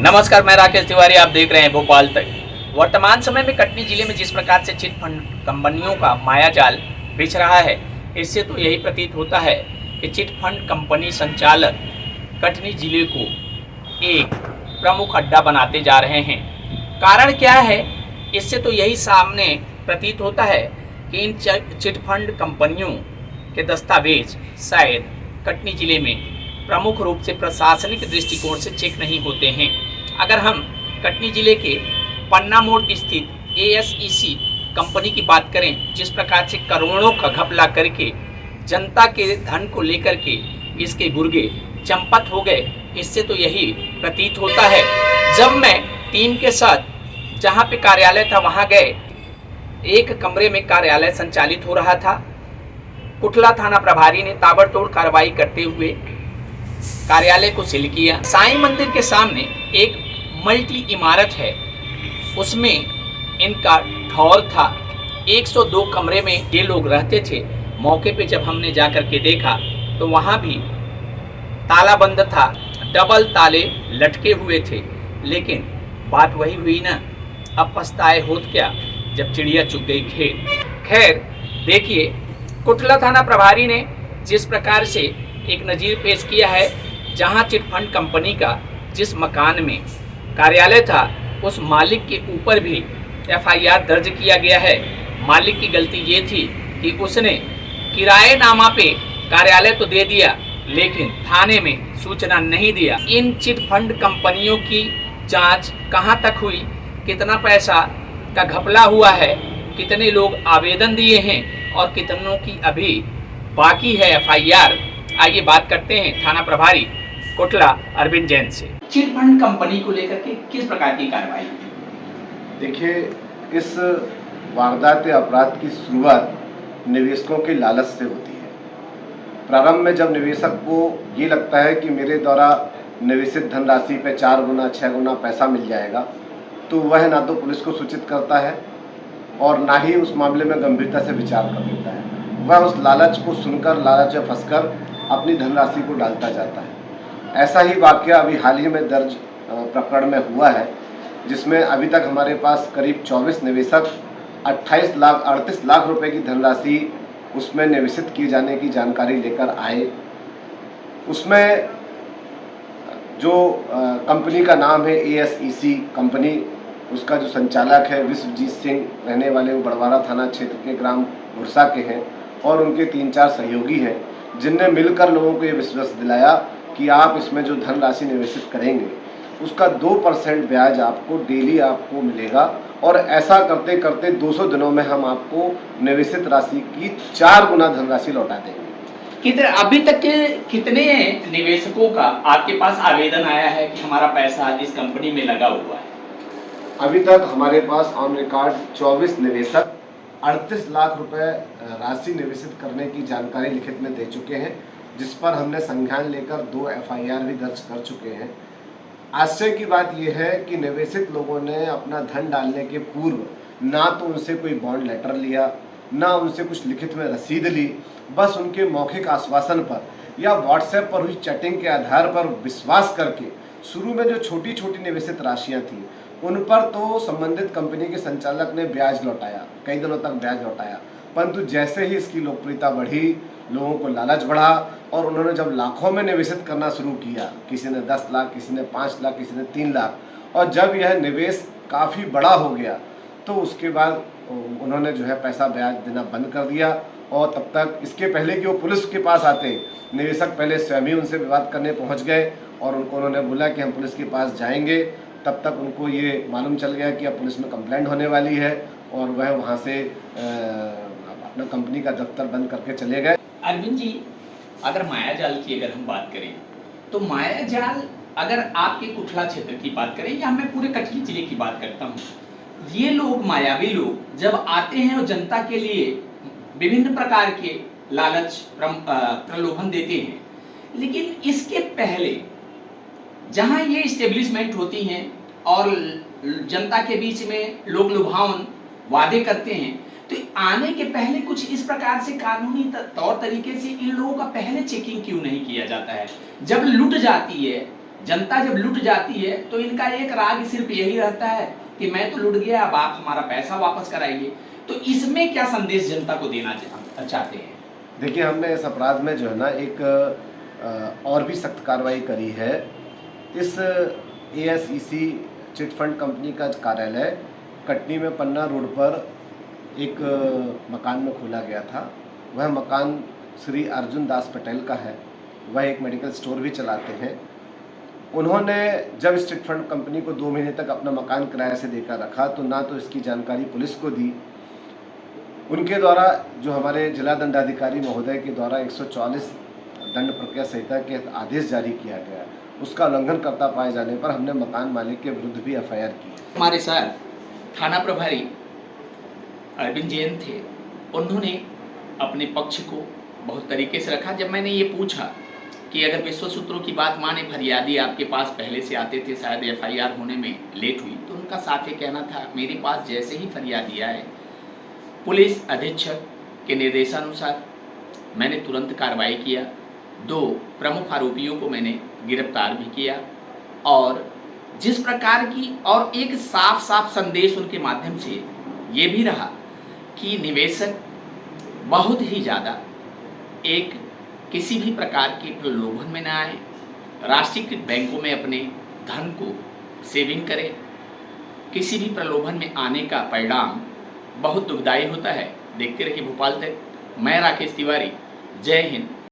नमस्कार, मैं राकेश तिवारी। आप देख रहे हैं भोपाल तक। वर्तमान समय में कटनी जिले में जिस प्रकार से चिट फंड कंपनियों का मायाजाल बिछ रहा है, इससे तो यही प्रतीत होता है कि चिट फंड कंपनी संचालक कटनी जिले को एक प्रमुख अड्डा बनाते जा रहे हैं। कारण क्या है? इससे तो यही सामने प्रतीत होता है कि इन चिट फंड कंपनियों के दस्तावेज शायद कटनी जिले में प्रमुख रूप से प्रशासनिक दृष्टिकोण से चेक नहीं होते हैं। अगर हम कटनी जिले के पन्ना मोड़ स्थित ASEC कंपनी की बात करें, जिस प्रकार से करोड़ों का घपला करके जनता के धन को लेकर के इसके गुर्गे चंपत हो गए, इससे तो यही प्रतीत होता है। जब मैं टीम के साथ जहां पे कार्यालय था वहां गए, एक कमरे में कार्यालय संचालित हो रहा था। कुठला थाना प्रभारी ने ताबड़तोड़ कार्रवाई करते हुए कार्यालय को सील किया। साईं मंदिर के सामने एक मल्टी इमारत है, उसमें इनका ठौर था। 102 कमरे में ये लोग रहते थे। मौके पे जब हमने जाकर के देखा तो वहाँ भी ताला बंद था, डबल ताले लटके हुए थे। लेकिन बात वही हुई ना, अब पछताए होत क्या जब चिड़िया चुग गई खेत। खैर देखिए, कुठला थाना प्रभारी ने जिस प्रकार से एक नज़ीर पेश किया है, जहां चिट फंड कंपनी का जिस मकान में कार्यालय था, उस मालिक के ऊपर भी FIR दर्ज किया गया है। मालिक की गलती ये थी कि उसने किराएनामा पे कार्यालय तो दे दिया, लेकिन थाने में सूचना नहीं दिया। इन चिट फंड कंपनियों की जांच कहां तक हुई, कितना पैसा का घपला हुआ है, कितने लोग आवेदन दिए हैं और कितनों की अभी बाकी है FIR। आइए बात करते हैं थाना प्रभारी कुठला अरविंद जैन से। चिट फंड कंपनी को लेकर के किस प्रकार की कार्रवाई हुई? देखिए, इस वारदात अपराध की शुरुआत निवेशकों के लालच से होती है। प्रारंभ में जब निवेशक को ये लगता है कि मेरे द्वारा निवेशित धनराशि पे 4 गुना 6 गुना पैसा मिल जाएगा, तो वह ना तो पुलिस को सूचित करता है और ना ही उस मामले में गंभीरता से विचार कर लेता है। वह उस लालच को सुनकर, लालच में फंसकर अपनी धनराशि को डालता जाता है। ऐसा ही वाकया अभी हाल ही में दर्ज प्रकरण में हुआ है, जिसमें अभी तक हमारे पास करीब 24 निवेशक 38 लाख रुपए की धनराशि उसमें निवेशित किए जाने की जानकारी लेकर आए। उसमें जो कंपनी का नाम है ASEC कंपनी, उसका जो संचालक है विश्वजीत सिंह, रहने वाले वो बड़वारा थाना क्षेत्र के ग्राम घुरसा के हैं, और उनके 3-4 सहयोगी हैं, जिनने मिलकर लोगों को ये विश्वास दिलाया कि आप इसमें जो धनराशि निवेशित करेंगे उसका 2% ब्याज आपको डेली आपको मिलेगा, और ऐसा करते करते 200 दिनों में हम आपको निवेशित राशि की 4 गुना धनराशि लौटा देंगे। अभी तक के कितने निवेशकों का आपके पास आवेदन आया है कि हमारा पैसा इस कंपनी में लगा हुआ है? अभी तक हमारे पास ऑन रिकॉर्ड 24 निवेशक 38 लाख रुपए राशि निवेशित करने की जानकारी लिखित में दे चुके हैं, जिस पर हमने संज्ञान लेकर 2 FIR भी दर्ज कर चुके हैं। आश्चर्य की बात यह है कि निवेशित लोगों ने अपना धन डालने के पूर्व ना तो उनसे कोई बॉन्ड लेटर लिया, ना उनसे कुछ लिखित में रसीद ली। बस उनके मौखिक आश्वासन पर या व्हाट्सएप पर हुई चैटिंग के आधार पर विश्वास करके शुरू में जो छोटी छोटी निवेशित राशियाँ थी, उन पर तो संबंधित कंपनी के संचालक ने ब्याज लौटाया, कई दिनों तक ब्याज लौटाया। परंतु जैसे ही इसकी लोकप्रियता बढ़ी, लोगों को लालच बढ़ा और उन्होंने जब लाखों में निवेशित करना शुरू किया, किसी ने 10 लाख, किसी ने 5 लाख, किसी ने 3 लाख, और जब यह निवेश काफ़ी बड़ा हो गया तो उसके बाद उन्होंने जो है पैसा ब्याज देना बंद कर दिया। और तब तक, इसके पहले कि वो पुलिस के पास आते, निवेशक पहले स्वयं ही उनसे विवाद करने पहुँच गए और उन्होंने बोला कि हम पुलिस के पास जाएंगे। तब तक उनको ये मालूम चल गया कि अब पुलिस में कंप्लेंट होने वाली है, और वह वहाँ से अपना कंपनी का दफ्तर बंद करके चले गए। अरविंद जी, अगर मायाजाल की अगर हम बात करें तो मायाजाल, अगर आपके कुठला क्षेत्र की बात करें या मैं पूरे कटनी जिले की बात करता हूँ, ये लोग, मायावी लोग जब आते हैं और जनता के लिए विभिन्न प्रकार के लालच प्रलोभन देते हैं, लेकिन इसके पहले जहां ये इस्टेब्लिशमेंट होती हैं और जनता के बीच में लोग लुभावन वादे करते हैं, तो आने के पहले कुछ इस प्रकार से कानूनी तौर तरीके से इन लोगों का पहले चेकिंग क्यों नहीं किया जाता है? जब लूट जाती है, जनता जब लुट जाती है तो इनका एक राग सिर्फ यही रहता है कि मैं तो लुट गया, अब आप हमारा पैसा वापस कराइए। तो इसमें क्या संदेश जनता को देना चाहते हैं? देखिए, हमने इस अपराध में जो है ना एक और भी सख्त कार्रवाई करी है। इस एएसईसी चिट फंड कंपनी का कार्यालय कटनी में पन्ना रोड पर एक मकान में खोला गया था। वह मकान श्री अर्जुन दास पटेल का है। वह एक मेडिकल स्टोर भी चलाते हैं। उन्होंने जब इस चिट फंड कंपनी को 2 महीने तक अपना मकान किराए से देकर रखा तो ना तो इसकी जानकारी पुलिस को दी। उनके द्वारा जो हमारे जिला दंडाधिकारी महोदय के द्वारा 144 दंड प्रक्रिया संहिता के आदेश जारी किया गया, उसका उल्लंघन करता पाए जाने पर हमने मकान मालिक के विरुद्ध भी एफआईआर की है। हमारे साथ थाना प्रभारी अरविंद जैन थे। उन्होंने अपने पक्ष को बहुत तरीके से रखा। जब मैंने ये पूछा कि अगर विश्व सूत्रों की बात माने, फरियादी आपके पास पहले से आते थे, शायद एफआईआर होने में लेट हुई, तो उनका साफ ये कहना था, मेरे पास जैसे ही फरियादी आए, पुलिस अधीक्षक के निर्देशानुसार मैंने तुरंत कार्रवाई किया। 2 प्रमुख आरोपियों को मैंने गिरफ्तार भी किया और जिस प्रकार की और एक साफ साफ संदेश उनके माध्यम से ये भी रहा कि निवेशक बहुत ही ज़्यादा एक किसी भी प्रकार के प्रलोभन में न आए, राष्ट्रीयकृत बैंकों में अपने धन को सेविंग करें। किसी भी प्रलोभन में आने का परिणाम बहुत दुखदायी होता है। देखते रहिए भोपाल तक। मैं राकेश तिवारी। जय हिंद।